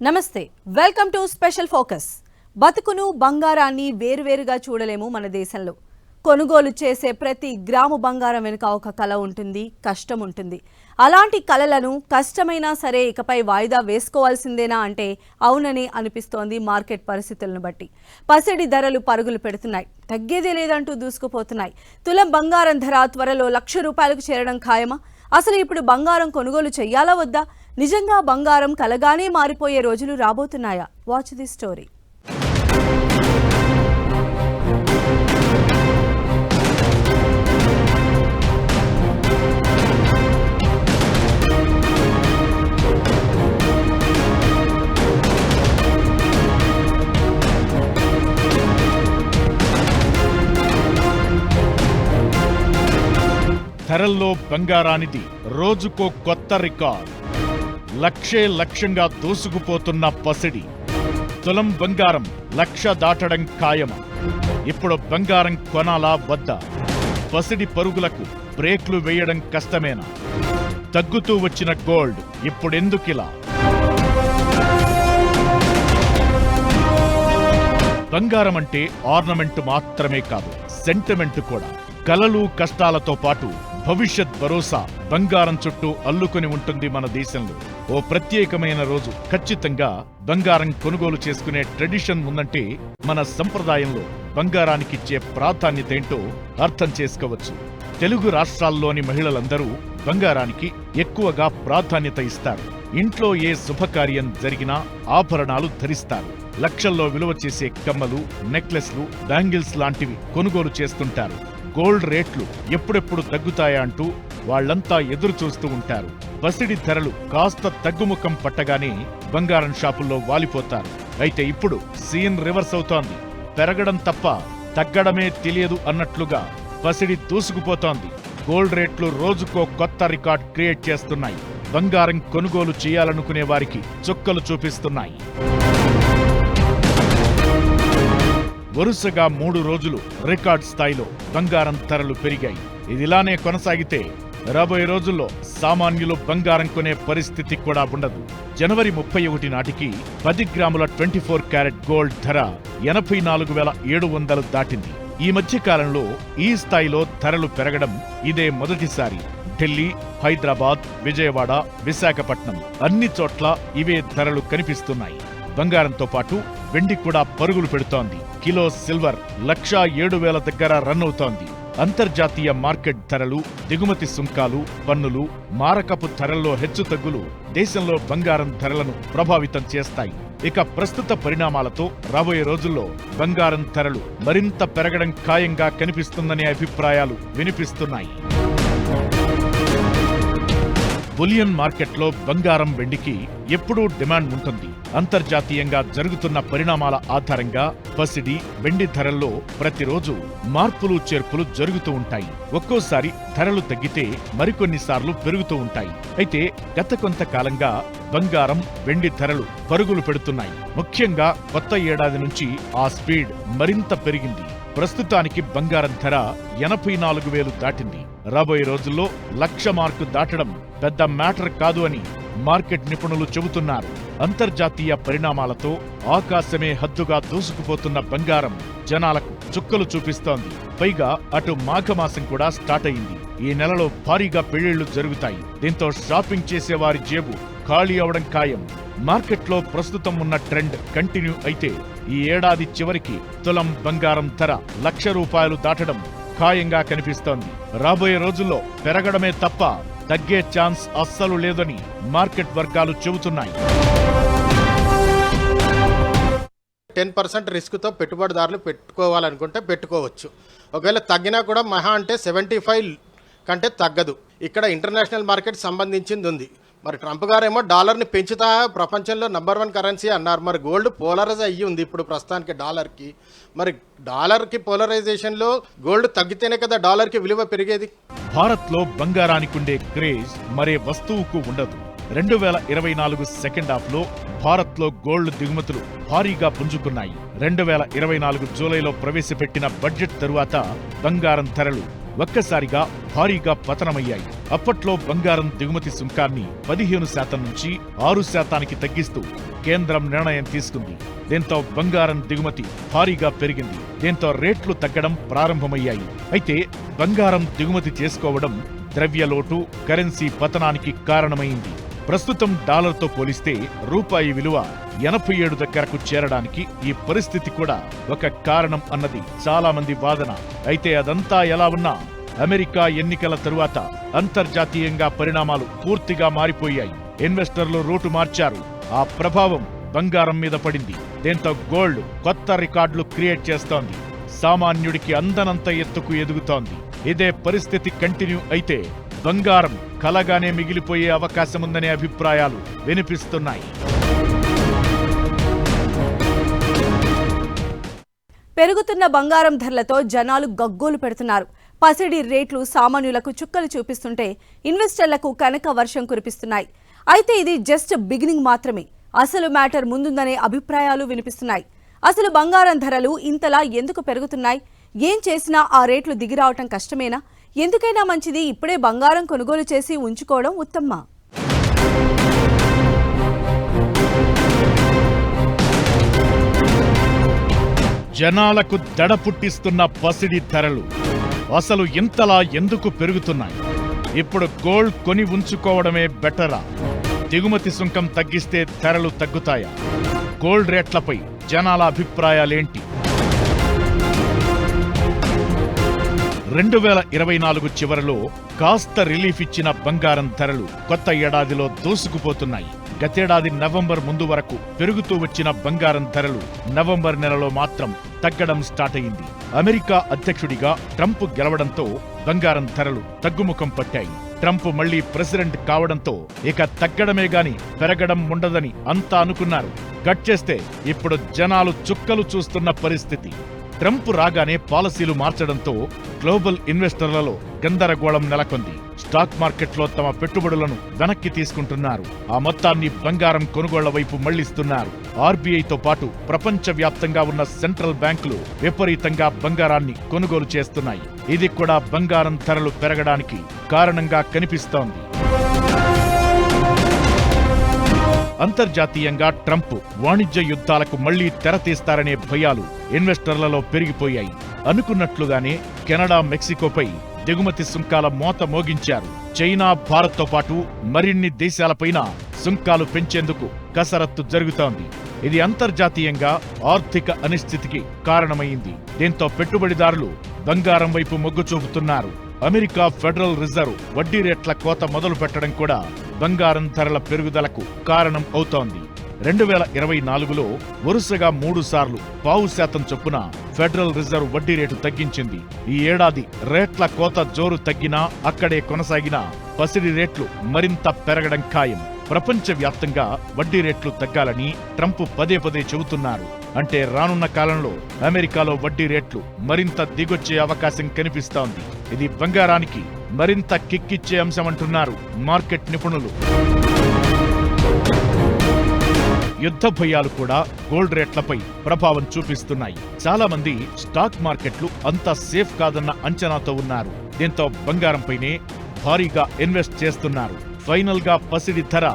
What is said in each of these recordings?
నమస్తే welcome to special focus. బతుకును బంగారాన్ని వేరువేరుగా చూడలేము. మన దేశంలో కొనుగోలు చేసే ప్రతి గ్రాము బంగారం వెనుక ఒక కళ ఉంటుంది, కష్టం ఉంటుంది. అలాంటి కళలను కష్టమైనా సరే ఇకపై వాయిదా వేసుకోవాల్సిందేనా అంటే అవునని అనిపిస్తోంది మార్కెట్ పరిస్థితులను బట్టి. పసిడి ధరలు పరుగులు పెడుతున్నాయి, తగ్గేదే లేదంటూ దూసుకుపోతున్నాయి. తులం బంగారం ధర త్వరలో ₹1,00,000 చేరడం ఖాయమా? అసలు ఇప్పుడు బంగారం కొనుగోలు చెయ్యాలా వద్దా? నిజంగా బంగారం కలగానే మారిపోయే రోజులు రాబోతున్నాయా? Watch the story. ధరల్లో బంగారానిది రోజుకో కొత్త రికార్డ్. లక్ష్యంగా దూసుకుపోతున్న పసిడి. తులం బంగారం 1,00,000 దాటడం ఖాయమా? ఇప్పుడు బంగారం కొనాలా వద్దా? పసిడి పరుగులకు బ్రేక్లు వేయడం కష్టమేనా? తగ్గుతూ వచ్చిన గోల్డ్ ఇప్పుడెందుకిలా? బంగారం అంటే ఆర్నమెంట్ మాత్రమే కాదు, సెంటిమెంట్ కూడా. కలలు కష్టాలతో పాటు భవిష్యత్ భరోసా బంగారం చుట్టూ అల్లుకొని ఉంటుంది మన దేశంలో. ఓ ప్రత్యేకమైన రోజు ఖచ్చితంగా బంగారం కొనుగోలు చేసుకునే ట్రెడిషన్ ఉందంటే మన సంప్రదాయంలో బంగారానికిచ్చే ప్రాధాన్యతేంటో అర్థం చేసుకోవచ్చు. తెలుగు రాష్ట్రాల్లోని మహిళలందరూ బంగారానికి ఎక్కువగా ప్రాధాన్యత ఇస్తారు. ఇంట్లో ఏ శుభకార్యం జరిగినా ఆభరణాలు ధరిస్తారు. లక్షల్లో విలువ చేసే కమ్మలు, నెక్లెస్లు, బ్యాంగిల్స్ లాంటివి కొనుగోలు చేస్తుంటారు. గోల్డ్ రేట్లు ఎప్పుడెప్పుడు తగ్గుతాయా అంటూ వాళ్లంతా ఎదురు చూస్తూ ఉంటారు. పసిడి ధరలు కాస్త తగ్గుముఖం పట్టగానే బంగారం షాపుల్లో వాలిపోతారు. అయితే ఇప్పుడు సీన్ రివర్స్ అవుతోంది. పెరగడం తప్ప తగ్గడమే తెలియదు అన్నట్లుగా పసిడి దూసుకుపోతోంది. గోల్డ్ రేట్లు రోజుకో కొత్త రికార్డ్ క్రియేట్ చేస్తున్నాయి. బంగారం కొనుగోలు చేయాలనుకునే వారికి చుక్కలు చూపిస్తున్నాయి. వరుసగా 3 రోజులు రికార్డ్ స్థాయిలో బంగారం ధరలు పెరిగాయి. ఇదిలానే కొనసాగితే రాబోయే రోజుల్లో సామాన్యులు బంగారం కొనే పరిస్థితి కూడా ఉండదు. జనవరి 31 నాటికి 10 గ్రాముల 24 క్యారెట్ గోల్డ్ ధర 84,700 దాటింది. ఈ మధ్య కాలంలో ఈ స్థాయిలో ధరలు పెరగడం ఇదే మొదటిసారి. ఢిల్లీ, హైదరాబాద్, విజయవాడ, విశాఖపట్నం అన్ని చోట్ల ఇవే ధరలు కనిపిస్తున్నాయి. బంగారంతో పాటు వెండి కూడా పరుగులు పెడుతోంది. కిలో సిల్వర్ 1,07,000 దగ్గర రన్ అవుతోంది. అంతర్జాతీయ మార్కెట్ ధరలు, దిగుమతి సుంకాలు, పన్నులు, మారకపు ధరల్లో హెచ్చుతగ్గులు దేశంలో బంగారం ధరలను ప్రభావితం చేస్తాయి. ఇక ప్రస్తుత పరిణామాలతో రాబోయే రోజుల్లో బంగారం ధరలు మరింత పెరగడం ఖాయంగా కనిపిస్తుందనే అభిప్రాయాలు వినిపిస్తున్నాయి. బులియన్ మార్కెట్లో బంగారం, వెండికి ఎప్పుడూ డిమాండ్ ఉంటుంది. అంతర్జాతీయంగా జరుగుతున్న పరిణామాల ఆధారంగా పసిడి, వెండి ధరల్లో ప్రతిరోజు మార్పులు చేర్పులు జరుగుతూ ఉంటాయి. ఒక్కోసారి ధరలు తగ్గితే మరికొన్నిసార్లు పెరుగుతూ ఉంటాయి. అయితే గత కొంతకాలంగా బంగారం, వెండి ధరలు పరుగులు పెడుతున్నాయి. ముఖ్యంగా కొత్త ఏడాది నుంచి ఆ స్పీడ్ మరింత పెరిగింది. ప్రస్తుతానికి బంగారం ధర 84,000 దాటింది. రాబోయే రోజుల్లో 1,00,000 మార్కు దాటడం పెద్ద మ్యాటర్ కాదు అని మార్కెట్ నిపుణులు చెబుతున్నారు. అంతర్జాతీయ పరిణామాలతో ఆకాశమే హద్దుగా దూసుకుపోతున్న బంగారం జనాలకు చుక్కలు చూపిస్తోంది. పైగా అటు మాఘమాసం కూడా స్టార్ట్ అయింది. ఈ నెలలో భారీగా పెళ్లిళ్లు జరుగుతాయి. దీంతో షాపింగ్ చేసేవారి జేబు ఖాళీ అవడం ఖాయం. మార్కెట్లో ప్రస్తుతం ఉన్న ట్రెండ్ కంటిన్యూ అయితే ఈ ఏడాది చివరికి తులం బంగారం ధర ₹1,00,000 దాటడం ఖాయంగా కనిపిస్తోంది. రాబోయే రోజుల్లో పెరగడమే తప్ప తగ్గే ఛాన్స్ అస్సలు లేదని మార్కెట్ వర్గాలు చెబుతున్నాయి. 10% రిస్క్తో పెట్టుబడిదారులు పెట్టుకోవాలనుకుంటే పెట్టుకోవచ్చు. ఒకవేళ తగ్గినా కూడా మహా అంటే 75 కంటే తగ్గదు. ఇక్కడ ఇంటర్నేషనల్ మార్కెట్ సంబంధించింది ఉంది. మరి ట్రంప్ గారేమో డాలర్ని పెంచుతా ప్రపంచంలో నంబర్ 1 కరెన్సీ అన్నారు. మరి గోల్డ్ పోలరైజ్ అయ్యి ఉంది ఇప్పుడు ప్రస్తుతానికి డాలర్కి. మరి డాలర్కి పోలరైజేషన్లో గోల్డ్ తగ్గితేనే కదా డాలర్కి విలువ పెరిగేది. భారత్లో బంగారానికుండే క్రేజ్ మరే వస్తువుకు ఉండదు. 2024 సెకండ్ హాఫ్లో భారత్లో గోల్డ్ దిగుమతులు భారీగా పుంజుకున్నాయి. 2024 జూలైలో ప్రవేశపెట్టిన బడ్జెట్ తరువాత బంగారం ధరలు ఒక్కసారిగా భారీగా పతనమయ్యాయి. అప్పట్లో బంగారం దిగుమతి సుంకాన్ని 15% నుంచి 6%కి తగ్గిస్తూ కేంద్రం నిర్ణయం తీసుకుంది. దీంతో బంగారం దిగుమతి భారీగా పెరిగింది. దీంతో రేట్లు తగ్గడం ప్రారంభమయ్యాయి. అయితే బంగారం దిగుమతి చేసుకోవడం ద్రవ్యలోటు, కరెన్సీ పతనానికి కారణమైంది. ప్రస్తుతం డాలర్తో పోలిస్తే రూపాయి విలువ 87 దగ్గరకు చేరడానికి ఈ పరిస్థితి కూడా ఒక కారణం అన్నది చాలా మంది వాదన. అయితే అదంతా ఎలా ఉన్నా అమెరికా ఎన్నికల తరువాత అంతర్జాతీయంగా పరిణామాలు పూర్తిగా మారిపోయాయి. ఇన్వెస్టర్లు రూటు మార్చారు. ఆ ప్రభావం బంగారం మీద పడింది. దీంతో గోల్డ్ కొత్త రికార్డులు క్రియేట్ చేస్తోంది. సామాన్యుడికి అందనంత ఎత్తుకు ఎదుగుతోంది. ఇదే పరిస్థితి కంటిన్యూ అయితే బంగారం కలగానే మిగిలిపోయే అవకాశముందనే అభిప్రాయాలు వినిపిస్తున్నాయి. పెరుగుతున్న బంగారం ధరలతో జనాలు గగ్గోలు పెడుతున్నారు. పసిడి రేట్లు సామాన్యులకు చుక్కలు చూపిస్తుంటే ఇన్వెస్టర్లకు కనక వర్షం కురిపిస్తున్నాయి. అయితే ఇది జస్ట్ బిగినింగ్ మాత్రమే. అసలు మ్యాటర్ ముందుందనే అభిప్రాయాలు వినిపిస్తున్నాయి. అసలు బంగారం ధరలు ఇంతలా ఎందుకు పెరుగుతున్నాయి? ఏం చేసినా ఆ రేట్లు దిగిరావటం కష్టమేనా? ఎందుకైనా మంచిది ఇప్పుడే బంగారం కొనుగోలు చేసి ఉంచుకోవడం ఉత్తమమా? జనాలకు దడ పుట్టిస్తున్న పసిడి ధరలు అసలు ఇంతలా ఎందుకు పెరుగుతున్నాయి? ఇప్పుడు గోల్డ్ కొని ఉంచుకోవడమే బెటరా? దిగుమతి సుంకం తగ్గిస్తే ధరలు తగ్గుతాయా? గోల్డ్ రేట్లపై జనాల అభిప్రాయాలేంటి? 2024 చివరలో కాస్త రిలీఫ్ ఇచ్చిన బంగారం ధరలు కొత్త ఏడాదిలో దూసుకుపోతున్నాయి. గతేడాది నవంబర్ ముందు వరకు పెరుగుతూ వచ్చిన బంగారం ధరలు నవంబర్ నెలలో మాత్రం తగ్గడం స్టార్ట్ అయింది. అమెరికా అధ్యక్షుడిగా ట్రంప్ గెలవడంతో బంగారం ధరలు తగ్గుముఖం పట్టాయి. ట్రంప్ మళ్లీ ప్రెసిడెంట్ కావడంతో ఇక తగ్గడమే గాని పెరగడం ఉండదని అంతా అనుకున్నారు. కట్ చేస్తే ఇప్పుడు జనాలు చుక్కలు చూస్తున్న పరిస్థితి. ట్రంప్ రాగానే పాలసీలు మార్చడంతో గ్లోబల్ ఇన్వెస్టర్లలో గందరగోళం నెలకొంది. స్టాక్ మార్కెట్లో తమ పెట్టుబడులను వెనక్కి తీసుకుంటున్నారు. ఆ మొత్తాన్ని బంగారం కొనుగోళ్ల వైపు మళ్లిస్తున్నారు. ఆర్బీఐతో పాటు ప్రపంచవ్యాప్తంగా ఉన్న సెంట్రల్ బ్యాంకులు విపరీతంగా బంగారాన్ని కొనుగోలు చేస్తున్నాయి. ఇది కూడా బంగారం ధరలు పెరగడానికి కారణంగా కనిపిస్తోంది. అంతర్జాతీయంగా ట్రంప్ వాణిజ్య యుద్ధాలకు మళ్లీ తెరతీస్తారనే భయాలు ఇన్వెస్టర్లలో పెరిగిపోయాయి. అనుకున్నట్లుగానే కెనడా, మెక్సికోపై దిగుమతి సుంకాల మోత మోగించారు. చైనా, భారత్తో పాటు మరిన్ని దేశాలపైన సుంకాలు పెంచేందుకు కసరత్తు జరుగుతోంది. ఇది అంతర్జాతీయంగా ఆర్థిక అనిశ్చితికి కారణమైంది. దీంతో పెట్టుబడిదారులు బంగారం వైపు మొగ్గు చూపుతున్నారు. అమెరికా ఫెడరల్ రిజర్వ్ వడ్డీ రేట్ల కోత మొదలు పెట్టడం కూడా బంగారం ధరల పెరుగుదలకు కారణం అవుతోంది. 2024లో వరుసగా 3 సార్లు 0.5% చొప్పున ఫెడరల్ రిజర్వ్ వడ్డీ రేటు తగ్గించింది. ఈ ఏడాది రేట్ల కోత జోరు తగ్గినా అక్కడే కొనసాగినా పసిడి రేట్లు మరింత పెరగడం ఖాయం. ప్రపంచవ్యాప్తంగా వడ్డీ రేట్లు తగ్గాలని ట్రంప్ పదే పదే చెబుతున్నారు. అంటే రానున్న కాలంలో అమెరికాలో వడ్డీ రేట్లు మరింత దిగొచ్చే అవకాశం కనిపిస్తోంది. ఇది బంగారానికి మరింత కిక్కిచ్చే అంశమంటున్నారు మార్కెట్ నిపుణులు. యుద్ధ భయాలు కూడా గోల్డ్ రేట్లపై ప్రభావం చూపిస్తున్నాయి. చాలా మంది స్టాక్ మార్కెట్లు అంత సేఫ్ కాదన్న అంచనాతో ఉన్నారు. దీంతో బంగారంపైనే భారీగా ఇన్వెస్ట్ చేస్తున్నారు. ఫైనల్ గా పసిడి ధర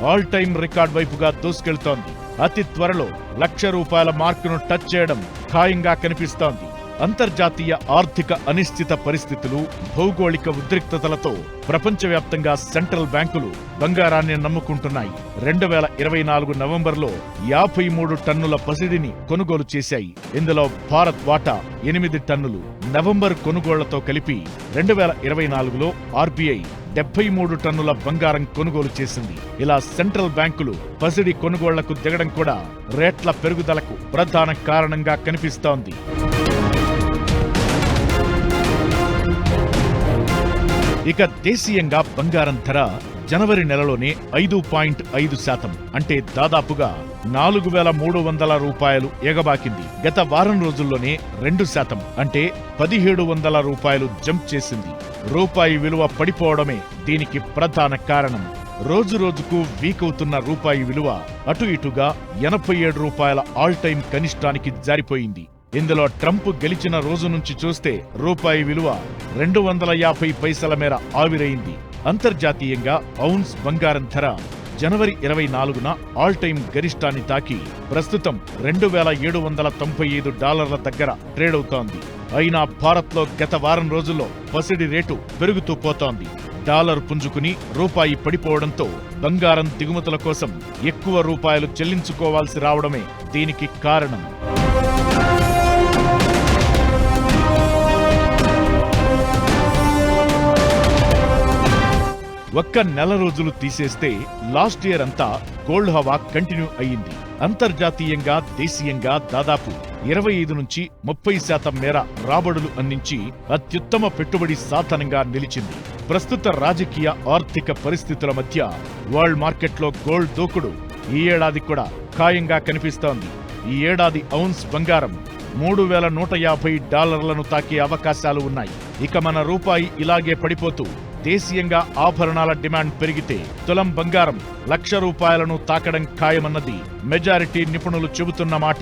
ఆల్ టైమ్ రికార్డ్ వైపుగా దూసుకెళ్తోంది. అతి త్వరలో ₹1,00,000 మార్కును టచ్ చేయడం ఖాయంగా కనిపిస్తోంది. అంతర్జాతీయ ఆర్థిక అనిశ్చిత పరిస్థితులు, భౌగోళిక ఉద్రిక్తతలతో ప్రపంచవ్యాప్తంగా సెంట్రల్ బ్యాంకులు బంగారాన్ని నమ్ముకుంటున్నాయి. 2024 నవంబర్లో 53 టన్నుల పసిడిని కొనుగోలు చేశాయి. ఇందులో భారత్ వాటా 8 టన్నులు. నవంబర్ కొనుగోళ్లతో కలిపి 2024లో ఆర్బీఐ 73 టన్నుల బంగారం కొనుగోలు చేసింది. ఇలా సెంట్రల్ బ్యాంకులు పసిడి కొనుగోళ్లకు దిగడం కూడా రేట్ల పెరుగుదలకు ప్రధాన కారణంగా కనిపిస్తోంది. ఇక దేశీయంగా బంగారం ధర జనవరి నెలలోనే 5.5% అంటే దాదాపుగా ₹4,300 ఎగబాకింది. గత వారం రోజుల్లోనే 2% అంటే ₹1,700 జంప్ చేసింది. రూపాయి విలువ పడిపోవడమే దీనికి ప్రధాన కారణం. రోజు రోజుకు వీక్ అవుతున్న రూపాయి విలువ అటు ఇటుగా ₹87 ఆల్ టైమ్ కనిష్టానికి జారిపోయింది. ఇందులో ట్రంప్ గెలిచిన రోజు నుంచి చూస్తే రూపాయి విలువ 250 పైసల మేర ఆవిరైంది. అంతర్జాతీయంగా ఔన్స్ బంగారం ధర జనవరి 24న ఆల్ టైమ్ గరిష్టాన్ని తాకి ప్రస్తుతం $2,795 దగ్గర ట్రేడ్ అవుతోంది. అయినా భారత్లో గత వారం రోజుల్లో పసిడి రేటు పెరుగుతూ పోతోంది. డాలర్ పుంజుకుని రూపాయి పడిపోవడంతో బంగారం దిగుమతుల కోసం ఎక్కువ రూపాయలు చెల్లించుకోవాల్సి రావడమే దీనికి కారణం. ఒక్క నెల రోజులు తీసేస్తే లాస్ట్ ఇయర్ అంతా గోల్డ్ హవా కంటిన్యూ అయ్యింది. అంతర్జాతీయంగా దేశీయంగా దాదాపు 25 నుంచి 30% మేర రాబడులు అందించి అత్యుత్తమ పెట్టుబడి సాధనంగా నిలిచింది. ప్రస్తుత రాజకీయ ఆర్థిక పరిస్థితుల మధ్య వరల్డ్ మార్కెట్లో గోల్డ్ దూకుడు ఈ ఏడాది కూడా ఖాయంగా కనిపిస్తోంది. ఈ ఏడాది ఔన్స్ బంగారం $3,150 తాకే అవకాశాలు ఉన్నాయి. ఇక మన రూపాయి ఇలాగే పడిపోతూ దేశీయంగా ఆభరణాల డిమాండ్ పెరిగితే తులం బంగారం ₹1,00,000 తాకడం ఖాయమన్నది మెజారిటీ నిపుణులు చెబుతున్న మాట.